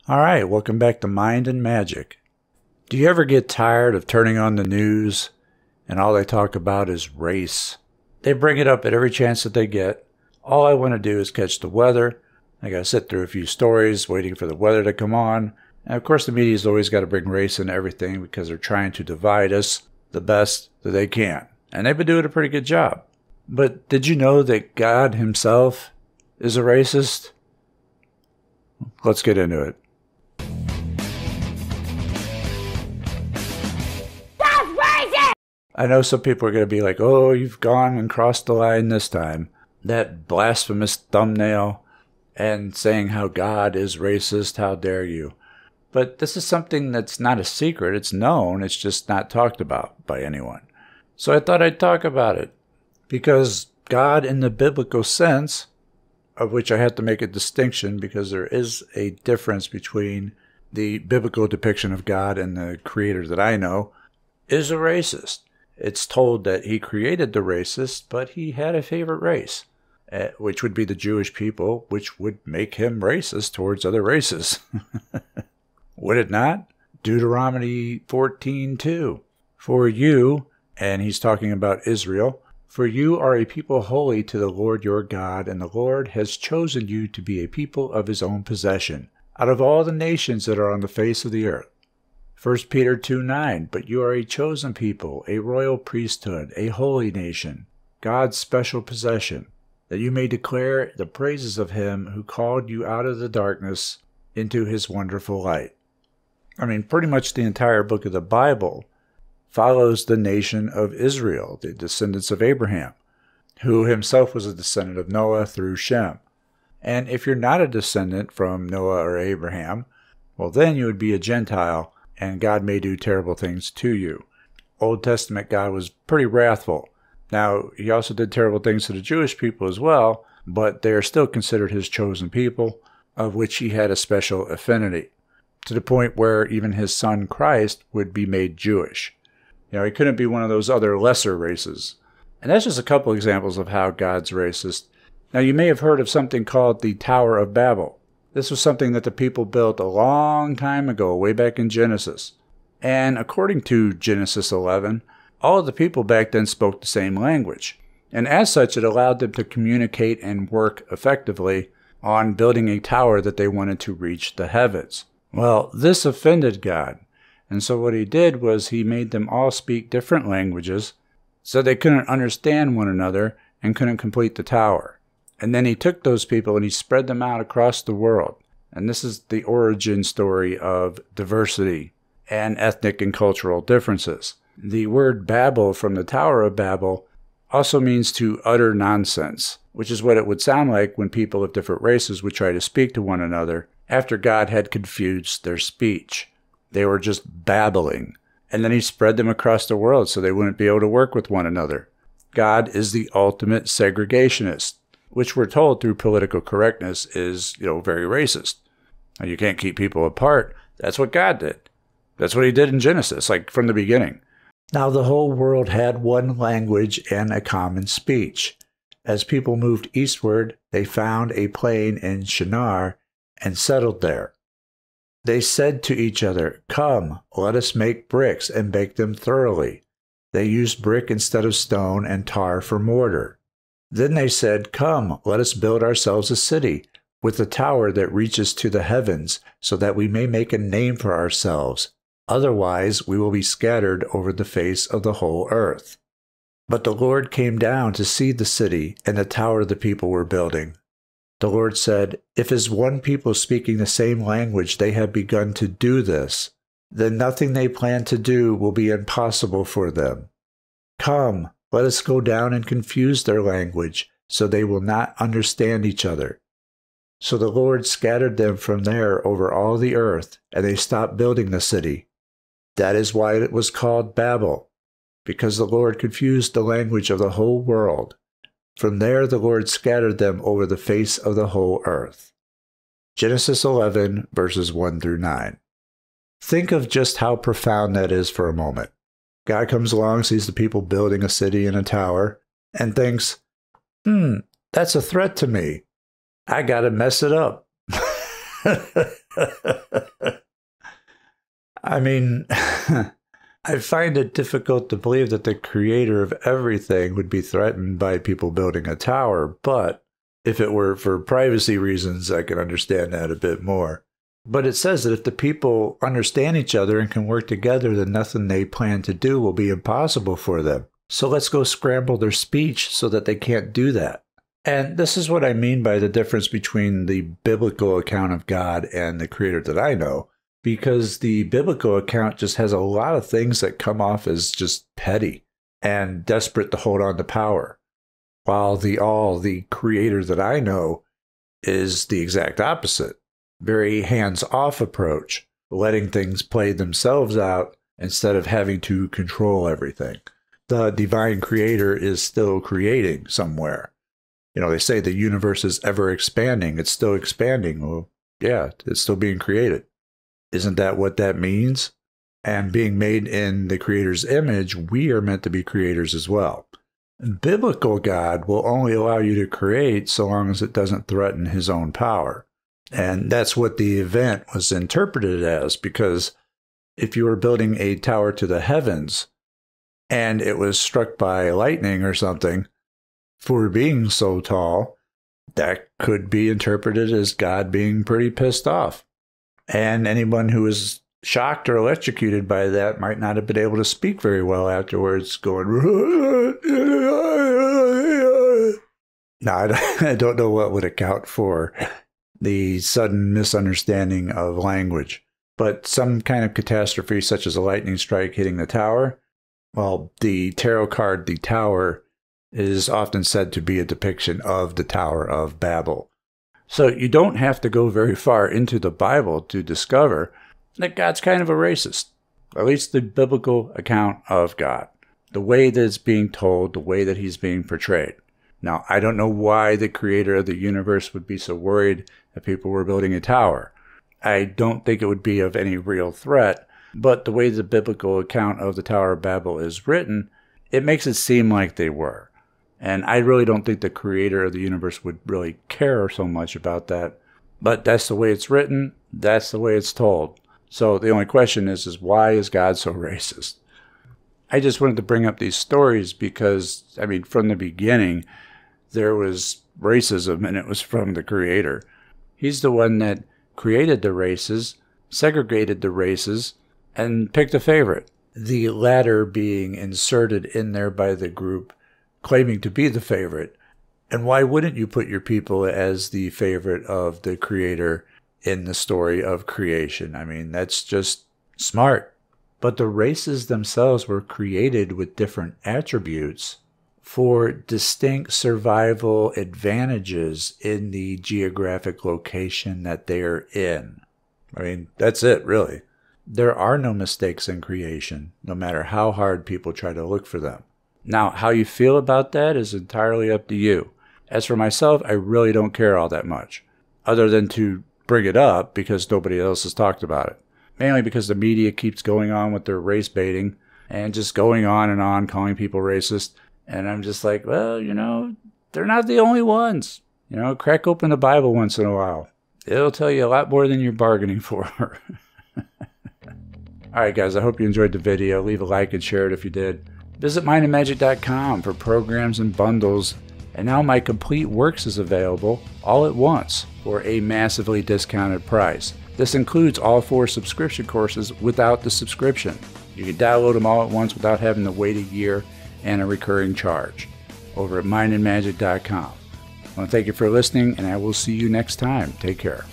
All right, welcome back to Mind and Magic. Do you ever get tired of turning on the news and all they talk about is race? They bring it up at every chance that they get. All I want to do is catch the weather. I got to sit through a few stories waiting for the weather to come on. And of course the media's always got to bring race into everything because they're trying to divide us the best that they can. And they've been doing a pretty good job. But did you know that God himself is a racist? Let's get into it. I know some people are going to be like, oh, you've gone and crossed the line this time. That blasphemous thumbnail and saying how God is racist, how dare you. But this is something that's not a secret. It's known. It's just not talked about by anyone. So I thought I'd talk about it. Because God in the biblical sense, of which I have to make a distinction because there is a difference between the biblical depiction of God and the creator that I know, is a racist. It's told that he created the racists, but he had a favorite race, which would be the Jewish people, which would make him racist towards other races. Would it not? Deuteronomy 14:2. For you, and he's talking about Israel, for you are a people holy to the Lord your God, and the Lord has chosen you to be a people of his own possession, out of all the nations that are on the face of the earth. 1 Peter 2:9, but you are a chosen people, a royal priesthood, a holy nation, God's special possession, that you may declare the praises of him who called you out of the darkness into his wonderful light. I mean, pretty much the entire book of the Bible follows the nation of Israel, the descendants of Abraham, who himself was a descendant of Noah through Shem. And if you're not a descendant from Noah or Abraham, well, then you would be a Gentile, and God may do terrible things to you. Old Testament God was pretty wrathful. Now, he also did terrible things to the Jewish people as well, but they are still considered his chosen people, of which he had a special affinity, to the point where even his son Christ would be made Jewish. You know, he couldn't be one of those other lesser races. And that's just a couple examples of how God's racist. Now, you may have heard of something called the Tower of Babel. This was something that the people built a long time ago, way back in Genesis. And according to Genesis 11, all of the people back then spoke the same language. And as such, it allowed them to communicate and work effectively on building a tower that they wanted to reach the heavens. Well, this offended God. And so what he did was he made them all speak different languages so they couldn't understand one another and couldn't complete the tower. And then he took those people and he spread them out across the world. And this is the origin story of diversity and ethnic and cultural differences. The word Babel from the Tower of Babel also means to utter nonsense, which is what it would sound like when people of different races would try to speak to one another after God had confused their speech. They were just babbling. And then he spread them across the world so they wouldn't be able to work with one another. God is the ultimate segregationist, which we're told through political correctness is, very racist. Now, you can't keep people apart. That's what God did. That's what he did in Genesis, like from the beginning. Now, the whole world had one language and a common speech. As people moved eastward, they found a plain in Shinar and settled there. They said to each other, "Come, let us make bricks and bake them thoroughly." They used brick instead of stone and tar for mortar. Then they said, "Come, let us build ourselves a city, with a tower that reaches to the heavens, so that we may make a name for ourselves. Otherwise we will be scattered over the face of the whole earth." But the Lord came down to see the city and the tower the people were building. The Lord said, "If as one people speaking the same language they have begun to do this, then nothing they plan to do will be impossible for them. Come, let us go down and confuse their language, so they will not understand each other." So the Lord scattered them from there over all the earth, and they stopped building the city. That is why it was called Babel, because the Lord confused the language of the whole world. From there the Lord scattered them over the face of the whole earth. Genesis 11, verses 1 through 9. Think of just how profound that is for a moment. God comes along, sees the people building a city and a tower, and thinks, that's a threat to me. I gotta mess it up. I mean, I find it difficult to believe that the creator of everything would be threatened by people building a tower, but if it were for privacy reasons, I can understand that a bit more. But it says that if the people understand each other and can work together, then nothing they plan to do will be impossible for them. So let's go scramble their speech so that they can't do that. And this is what I mean by the difference between the biblical account of God and the creator that I know. Because the biblical account just has a lot of things that come off as just petty and desperate to hold on to power. While the creator that I know is the exact opposite. Very hands-off approach, letting things play themselves out instead of having to control everything. The divine creator is still creating somewhere. You know, they say the universe is ever expanding. It's still expanding. Well, yeah, it's still being created. Isn't that what that means? And being made in the creator's image, we are meant to be creators as well. Biblical God will only allow you to create so long as it doesn't threaten his own power. And that's what the event was interpreted as, because if you were building a tower to the heavens and it was struck by lightning or something for being so tall, that could be interpreted as God being pretty pissed off. And anyone who was shocked or electrocuted by that might not have been able to speak very well afterwards, going, Now, I don't know what would account for the sudden misunderstanding of language, but some kind of catastrophe such as a lightning strike hitting the tower, well, the tarot card, the Tower, is often said to be a depiction of the Tower of Babel. So you don't have to go very far into the Bible to discover that God's kind of a racist, at least the biblical account of God, the way that it's being told, the way that he's being portrayed. Now, I don't know why the creator of the universe would be so worried that people were building a tower. I don't think it would be of any real threat, but the way the biblical account of the Tower of Babel is written, it makes it seem like they were. And I really don't think the creator of the universe would really care so much about that. But that's the way it's written, that's the way it's told. So the only question is why is God so racist? I just wanted to bring up these stories because, I mean, from the beginning, there was racism, and it was from the creator. He's the one that created the races, segregated the races, and picked a favorite. The latter being inserted in there by the group claiming to be the favorite. And why wouldn't you put your people as the favorite of the creator in the story of creation? I mean, that's just smart. But the races themselves were created with different attributes for distinct survival advantages in the geographic location that they are in. I mean, that's it, really. There are no mistakes in creation, no matter how hard people try to look for them. Now, how you feel about that is entirely up to you. As for myself, I really don't care all that much, other than to bring it up because nobody else has talked about it. Mainly because the media keeps going on with their race baiting and just going on and on calling people racist. And I'm just like, well, you know, they're not the only ones. You know, crack open the Bible once in a while. It'll tell you a lot more than you're bargaining for. All right, guys, I hope you enjoyed the video. Leave a like and share it if you did. Visit mindandmagick.com for programs and bundles. And now my complete works is available all at once for a massively discounted price. This includes all 4 subscription courses without the subscription. You can download them all at once without having to wait a year and a recurring charge over at mindandmagick.com. I want to thank you for listening, and I will see you next time. Take care.